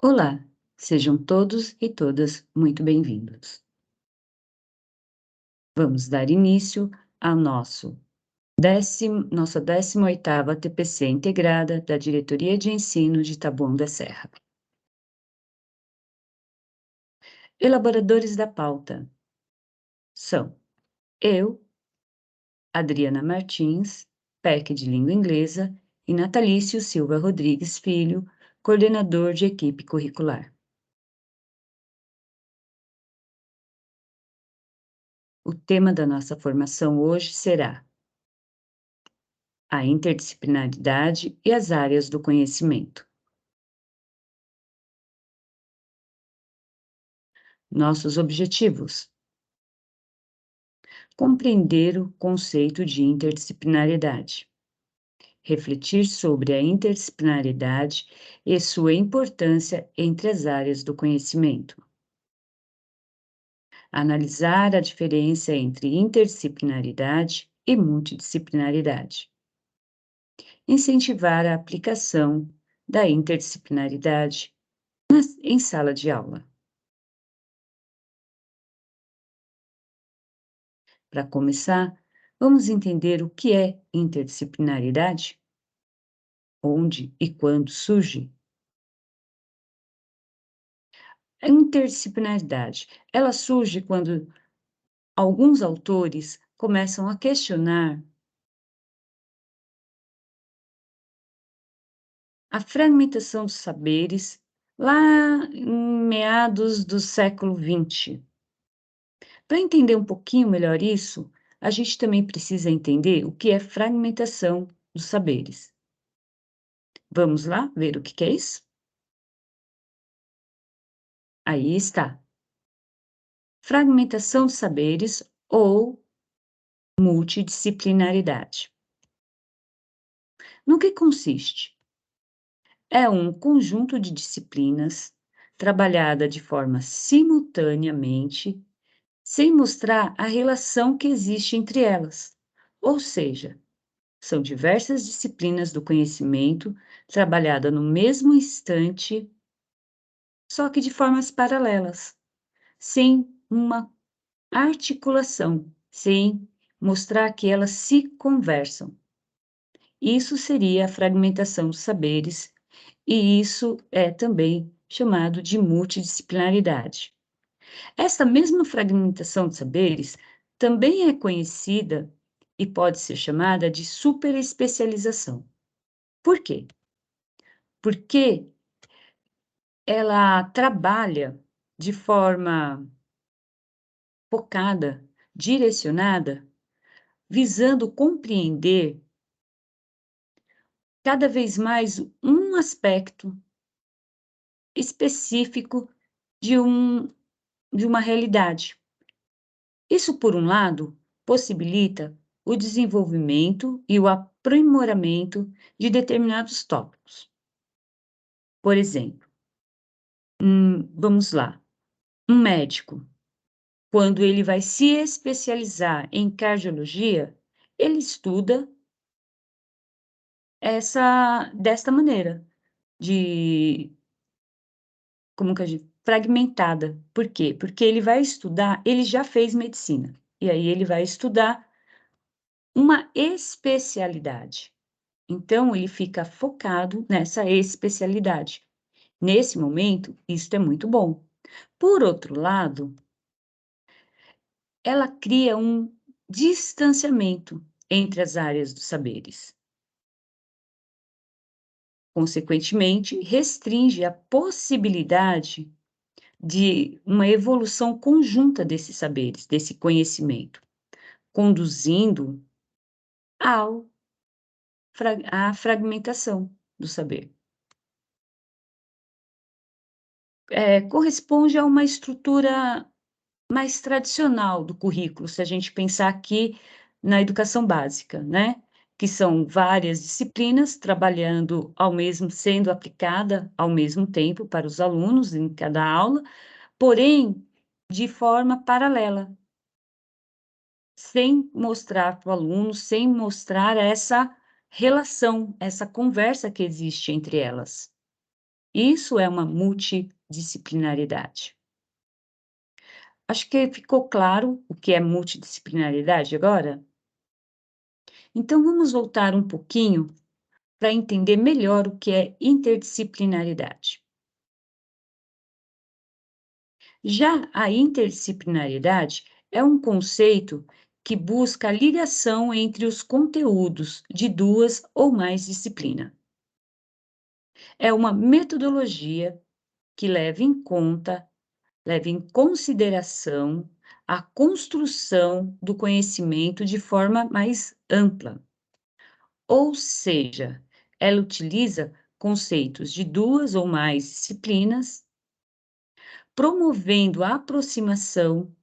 Olá, sejam todos e todas muito bem-vindos. Vamos dar início ao nossa 18ª TPC integrada da Diretoria de Ensino de Taboão da Serra. Elaboradores da pauta são eu, Adriana Martins, PEC de Língua Inglesa, e Natalício Silva Rodrigues Filho, coordenador de equipe curricular. O tema da nossa formação hoje será a interdisciplinaridade e as áreas do conhecimento. Nossos objetivos: compreender o conceito de interdisciplinaridade, refletir sobre a interdisciplinaridade e sua importância entre as áreas do conhecimento, analisar a diferença entre interdisciplinaridade e multidisciplinaridade, incentivar a aplicação da interdisciplinaridade em sala de aula. Para começar, vamos entender o que é interdisciplinaridade? Onde e quando surge? A interdisciplinaridade, ela surge quando alguns autores começam a questionar a fragmentação dos saberes lá em meados do século XX. Para entender um pouquinho melhor isso, a gente também precisa entender o que é fragmentação dos saberes. Vamos lá ver o que é isso? Aí está. Fragmentação dos saberes ou multidisciplinaridade. No que consiste? É um conjunto de disciplinas trabalhada de forma simultaneamente, sem mostrar a relação que existe entre elas. Ou seja, são diversas disciplinas do conhecimento trabalhada no mesmo instante, só que de formas paralelas, sem uma articulação, sem mostrar que elas se conversam. Isso seria a fragmentação dos saberes, e isso é também chamado de multidisciplinaridade. Essa mesma fragmentação de saberes também é conhecida e pode ser chamada de superespecialização. Por quê? Porque ela trabalha de forma focada, direcionada, visando compreender cada vez mais um aspecto específico de de uma realidade. Isso, por um lado, possibilita o desenvolvimento e o aprimoramento de determinados tópicos. Por exemplo, vamos lá, um médico, quando ele vai se especializar em cardiologia, ele estuda desta maneira, de como que a gente fragmentada. Por quê? Porque ele vai estudar, ele já fez medicina, e aí ele vai estudar uma especialidade. Então, ele fica focado nessa especialidade. Nesse momento, isso é muito bom. Por outro lado, ela cria um distanciamento entre as áreas dos saberes. Consequentemente, restringe a possibilidade de uma evolução conjunta desses saberes, desse conhecimento, conduzindo ao à fragmentação do saber. Corresponde a uma estrutura mais tradicional do currículo, se a gente pensar aqui na educação básica, né, que são várias disciplinas trabalhando sendo aplicada ao mesmo tempo para os alunos em cada aula, porém de forma paralela, sem mostrar para o aluno, sem mostrar essa relação, essa conversa que existe entre elas. Isso é uma multidisciplinaridade. Acho que ficou claro o que é multidisciplinaridade agora? Então vamos voltar um pouquinho para entender melhor o que é interdisciplinaridade. Já a interdisciplinaridade é um conceito que busca a ligação entre os conteúdos de duas ou mais disciplinas. É uma metodologia que leva em consideração a construção do conhecimento de forma mais ampla. Ou seja, ela utiliza conceitos de duas ou mais disciplinas, promovendo a aproximação,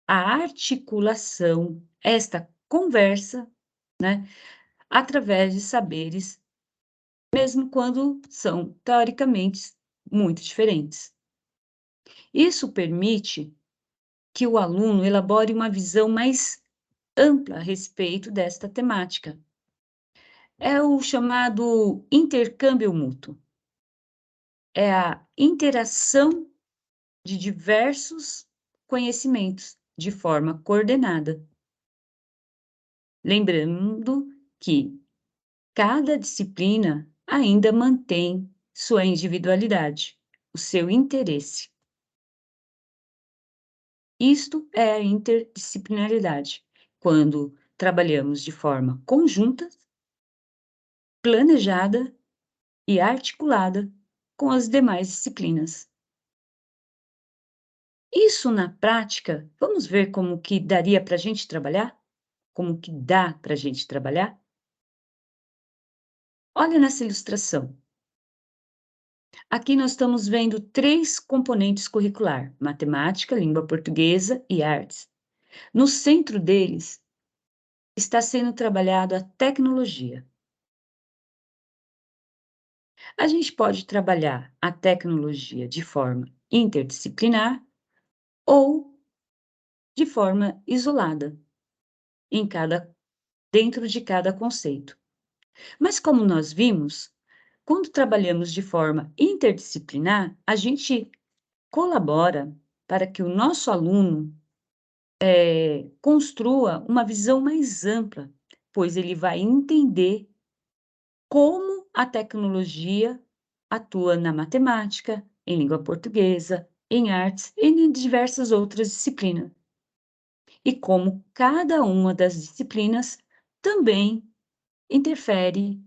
a articulação, esta conversa, né, através de saberes, mesmo quando são teoricamente muito diferentes. Isso permite que o aluno elabore uma visão mais ampla a respeito desta temática. É o chamado intercâmbio mútuo. É a interação de diversos conhecimentos de forma coordenada. Lembrando que cada disciplina ainda mantém sua individualidade, o seu interesse. Isto é a interdisciplinaridade, quando trabalhamos de forma conjunta, planejada e articulada com as demais disciplinas. Isso na prática, vamos ver como que daria para a gente trabalhar? Como que dá para a gente trabalhar? Olha nessa ilustração. Aqui nós estamos vendo 3 componentes curricular: matemática, língua portuguesa e artes. No centro deles está sendo trabalhado a tecnologia. A gente pode trabalhar a tecnologia de forma interdisciplinar ou de forma isolada, em cada dentro de cada conceito. Mas como nós vimos, quando trabalhamos de forma interdisciplinar, a gente colabora para que o nosso aluno, construa uma visão mais ampla, pois ele vai entender como a tecnologia atua na matemática, em língua portuguesa, em artes e em diversas outras disciplinas. E como cada uma das disciplinas também interfere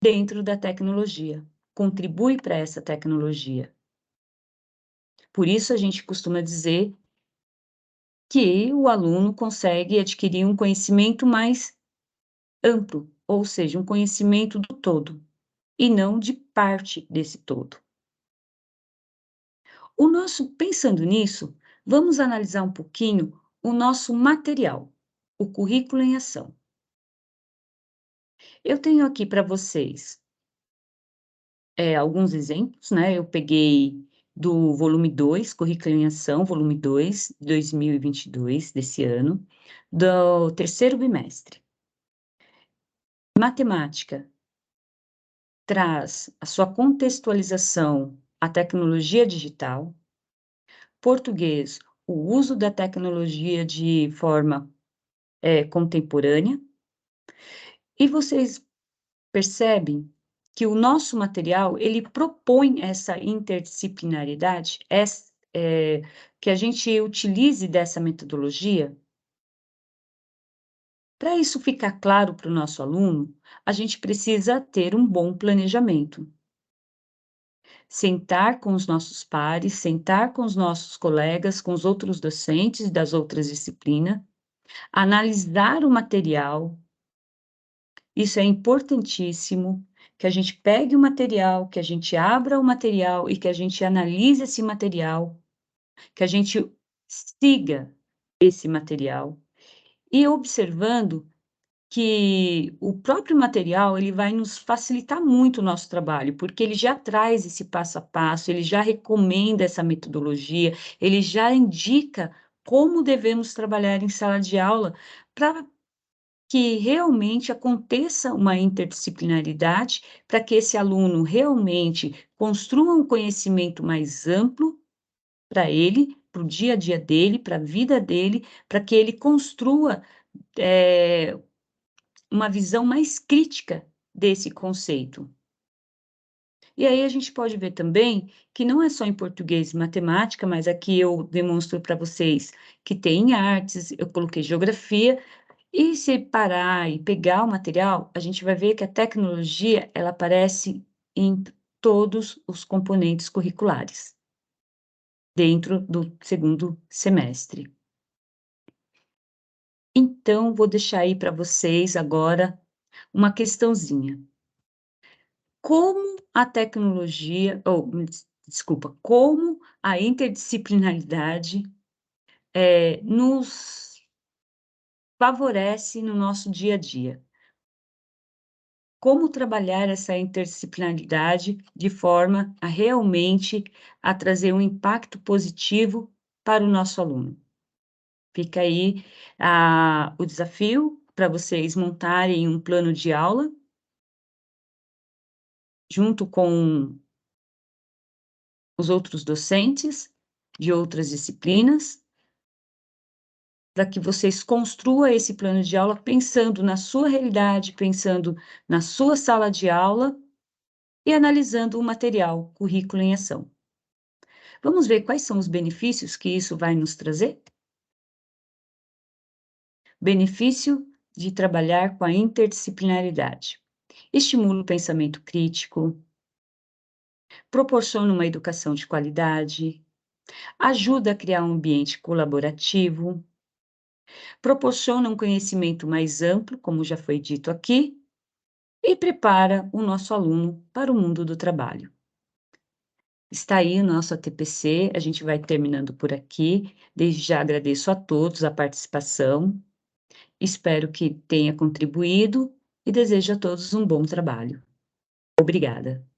dentro da tecnologia, contribui para essa tecnologia. Por isso a gente costuma dizer que o aluno consegue adquirir um conhecimento mais amplo, ou seja, um conhecimento do todo, e não de parte desse todo. Pensando nisso, vamos analisar um pouquinho o nosso material, o currículo em ação. Eu tenho aqui para vocês, alguns exemplos, né, eu peguei do volume 2, Currículo em Ação, volume 2, 2022, desse ano, do terceiro bimestre. Matemática traz a sua contextualização à tecnologia digital. Português, o uso da tecnologia de forma, contemporânea. E vocês percebem que o nosso material, ele propõe essa interdisciplinaridade, que a gente utilize dessa metodologia. Para isso ficar claro para o nosso aluno, a gente precisa ter um bom planejamento. Sentar com os nossos pares, sentar com os nossos colegas, com os outros docentes das outras disciplinas, analisar o material. Isso é importantíssimo, que a gente pegue o material, que a gente abra o material e que a gente analise esse material, que a gente siga esse material e observando que o próprio material, ele vai nos facilitar muito o nosso trabalho, porque ele já traz esse passo a passo, ele já recomenda essa metodologia, ele já indica como devemos trabalhar em sala de aula para que realmente aconteça uma interdisciplinaridade, para que esse aluno realmente construa um conhecimento mais amplo para ele, para o dia a dia dele, para a vida dele, para que ele construa, eh, uma visão mais crítica desse conceito. E aí a gente pode ver também que não é só em português e matemática, mas aqui eu demonstro para vocês que tem artes, eu coloquei geografia, e se parar e pegar o material, a gente vai ver que a tecnologia, ela aparece em todos os componentes curriculares, dentro do segundo semestre. Então, vou deixar aí para vocês agora uma questãozinha. Como a tecnologia ou desculpa, como a interdisciplinaridade, nos favorece no nosso dia a dia? Como trabalhar essa interdisciplinaridade de forma a realmente a trazer um impacto positivo para o nosso aluno? Fica aí, o desafio para vocês montarem um plano de aula, junto com os outros docentes de outras disciplinas, para que vocês construam esse plano de aula pensando na sua realidade, pensando na sua sala de aula e analisando o material, currículo em ação. Vamos ver quais são os benefícios que isso vai nos trazer? Benefício de trabalhar com a interdisciplinaridade. Estimula o pensamento crítico, proporciona uma educação de qualidade, ajuda a criar um ambiente colaborativo, proporciona um conhecimento mais amplo, como já foi dito aqui, e prepara o nosso aluno para o mundo do trabalho. Está aí o nosso ATPC, a gente vai terminando por aqui. Desde já agradeço a todos a participação, espero que tenha contribuído e desejo a todos um bom trabalho. Obrigada.